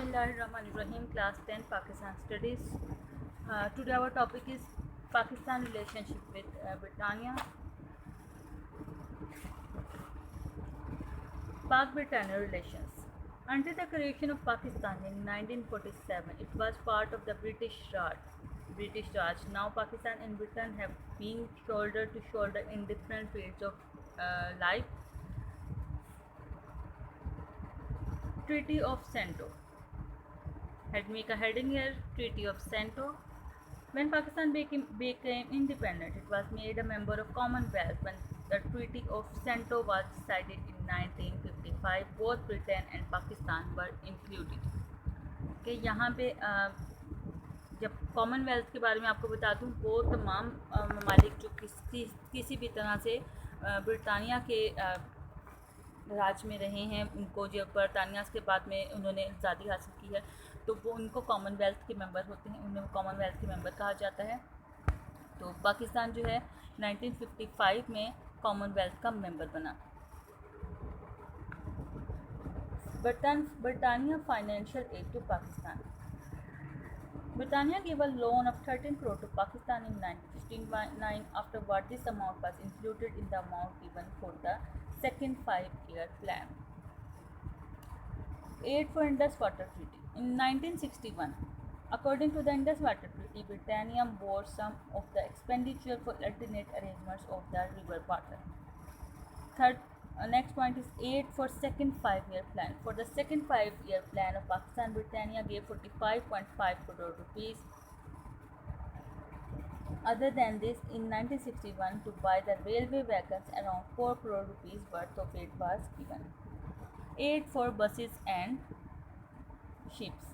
Bismillahirrahmanirrahim, class 10 Pakistan studies. Today our topic is Pakistan relationship with Britannia. Pak-Britannia relations. Until the creation of Pakistan in 1947, it was part of the British Raj. Now Pakistan and Britain have been shoulder to shoulder in different fields of life. Treaty of Sento. Make a heading here. Treaty of Sento. When Pakistan became independent, it was made a member of Commonwealth. When the Treaty of Sento was decided in 1955, both Britain and Pakistan were included. कि यहाँ पे जब Commonwealth के बारे में आपको बता दूँ, वो तमाम ममालिक जो किसी भी तरह से ब्रिटानिया के राज में रहे हैं, उनको जब बरतानिया के बाद में उन्होंने आज़ादी हासिल की है, तो वो उनको कॉमनवेल्थ के मेंबर होते हैं, उन्हें कॉमनवेल्थ के मेंबर कहा जाता है। तो पाकिस्तान जो है 1955 में कॉमनवेल्थ का मेंबर बना। Britannia financial aid to Pakistan. Britannia gave a loan of 13 crore to Pakistan in 1959. Afterward, this amount was included in the amount given for the second 5-year plan. Aid for Indus Water Treaty. In 1961, according to the Indus Water Treaty, Britannia bore some of the expenditure for alternate arrangements of the river water. Next point is aid for second 5-year plan. For the second 5-year plan of Pakistan, Britannia gave 45.5 crore rupees. Other than this, in 1961, to buy the railway wagons, around 4 crore rupees worth of aid was given. Aid for buses and ships.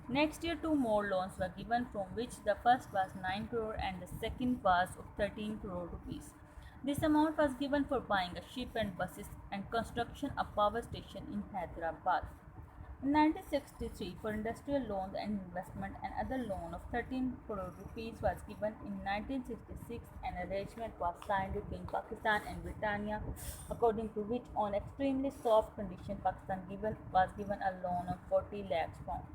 Next year, 2 more loans were given, from which the first was 9 crore and the second was of 13 crore rupees. This amount was given for buying a ship and buses and construction of power station in Hyderabad. In 1963, for industrial loans and investment, another loan of 13 crore rupees was given. In 1966, an arrangement was signed between Pakistan and Britannia, according to which, on extremely soft condition, Pakistan was given a loan of 40 lakhs pounds.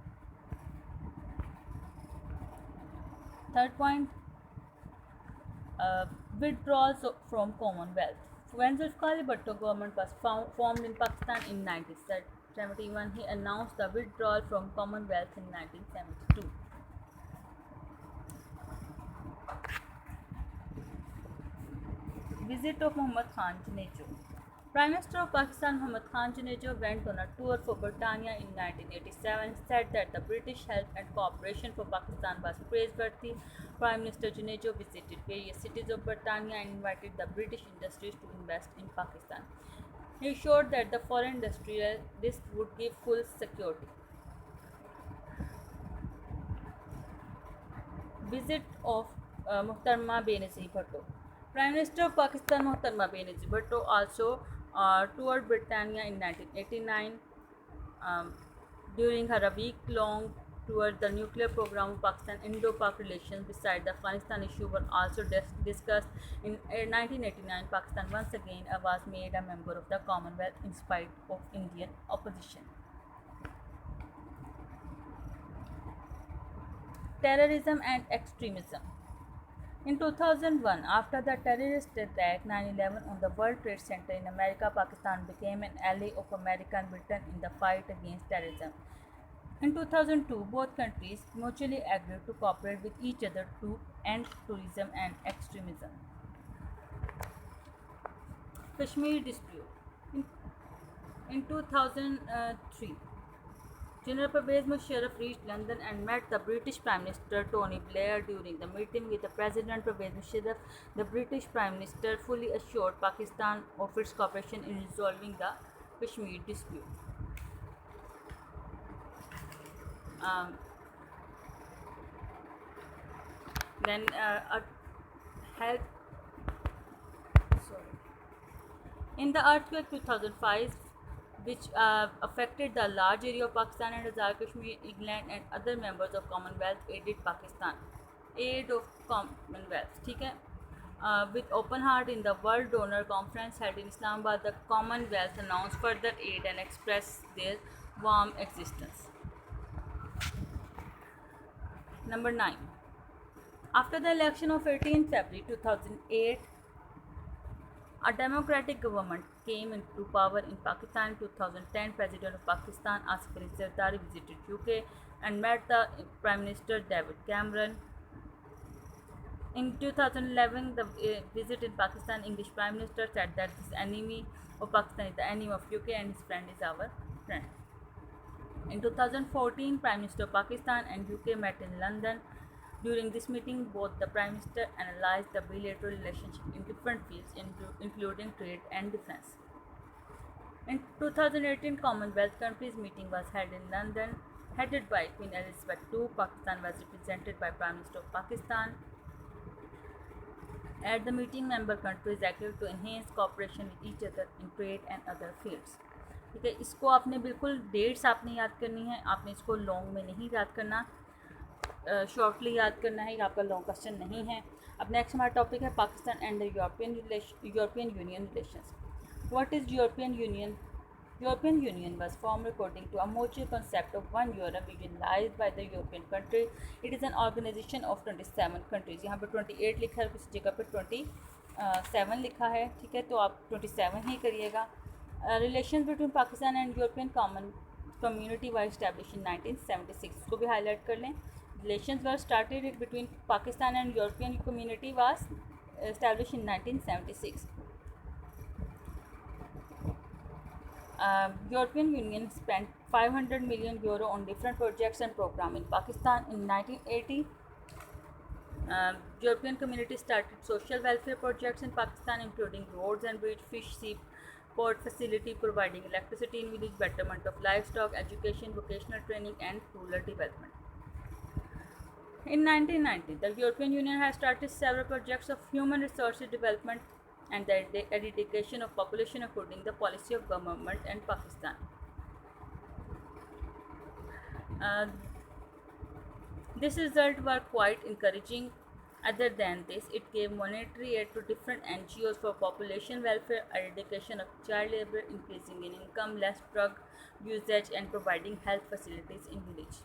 Third point, withdrawals from Commonwealth. When Zulfikar Ali Bhutto government was formed in Pakistan in 1971, he announced the withdrawal from Commonwealth in 1972. Visit of Muhammad Khan Junejo. Prime Minister of Pakistan Muhammad Khan Junejo went on a tour for Britannia in 1987, said that the British help and cooperation for Pakistan was praiseworthy. Prime Minister Junejo visited various cities of Britannia and invited the British industries to invest in Pakistan. He showed that the foreign industrialists would give full security. Visit of Muhtarma Benazir Bhutto. Prime Minister of Pakistan Muhtarma Benazir Bhutto also toured Britannia in 1989. During her week-long tour, the nuclear program of Pakistan, Indo-Pak relations, beside the Afghanistan issue, were also discussed. In 1989, Pakistan once again was made a member of the Commonwealth in spite of Indian opposition. Terrorism and extremism. In 2001, after the terrorist attack 9/11 on the World Trade Center in America, Pakistan became an ally of America and Britain in the fight against terrorism. In 2002, both countries mutually agreed to cooperate with each other to end terrorism and extremism. Kashmir dispute. In 2003, General Pervez Musharraf reached London and met the British Prime Minister Tony Blair. During the meeting with the President Pervez Musharraf, the British Prime Minister fully assured Pakistan of its cooperation in resolving the Kashmir dispute. In the earthquake 2005, which affected the large area of Pakistan and Azad Kashmir, England and other members of Commonwealth aided Pakistan. Aid of Commonwealth, ठीक है? With open heart in the World Donor Conference held in Islamabad, the Commonwealth announced further aid and expressed their warm existence. Number 9. After the election of 18 February 2008, a democratic government came into power in Pakistan. In 2010, President of Pakistan Asif Ali Zardari visited UK and met the Prime Minister David Cameron. In 2011, the visit in Pakistan, English Prime Minister said that this enemy of Pakistan is the enemy of UK and his friend is our friend. In 2014, Prime Minister of Pakistan and UK met in London. During this meeting, both the Prime Minister analyzed the bilateral relationship in different fields, including trade and defence. In 2018, Commonwealth countries meeting was held in London, headed by Queen Elizabeth II. Pakistan was represented by Prime Minister of Pakistan. At the meeting, member countries agreed to enhance cooperation with each other in trade and other fields. ठीक है, इसको आपने बिल्कुल dates आपने याद करनी है, आपने इसको लॉन्ग में नहीं याद करना, शॉर्टली याद करना है, ये आपका लॉन्ग क्वेश्चन नहीं है. अब नेक्स्ट हमारा टॉपिक है Pakistan and the European union relations. What is European union? European Union was formed according to a mutual concept of one Europe regionalized by the European countries. It is an organization of 27 countries. यहाँ पर 28 लिखा है, किसी जगह पर 27 लिखा है. ठीक है, तो आप 27 ही करिएगा. Relations between Pakistan and European Common Community were established in 1976. इसको भी हाईलाइट कर लें. Relations were started between Pakistan and European Community was established in 1976. European Union spent 500 million euro on different projects and programs in Pakistan. In 1980, European Community started social welfare projects in Pakistan, including roads and bridge, fish, seaport facility, providing electricity in village, betterment of livestock, education, vocational training, and rural development. In 1990, the European Union has started several projects of human resources development and the eradication of population according to the policy of government and Pakistan. This result were quite encouraging. Other than this, it gave monetary aid to different NGOs for population welfare, eradication of child labor, increasing in income, less drug usage, and providing health facilities in village.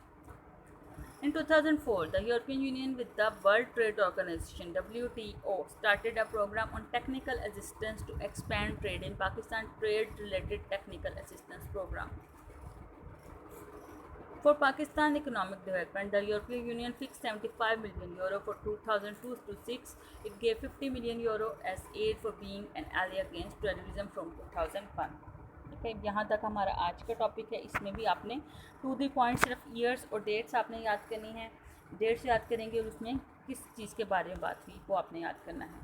In 2004, the European Union with the World Trade Organization (WTO) started a program on technical assistance to expand trade in Pakistan. Trade-related technical assistance program. For Pakistan economic development, the European Union fixed 75 million euro for 2002 to 6. It gave 50 million euro as aid for being an ally against terrorism from 2001. ठीक है, यहाँ तक हमारा आज का topic है. इसमें भी आपने टू द पॉइंट सिर्फ ईयर्स और डेट्स आपने याद करनी है. डेट्स याद करेंगे और उसमें किस चीज़ के बारे में बात हुई वो आपने याद करना है.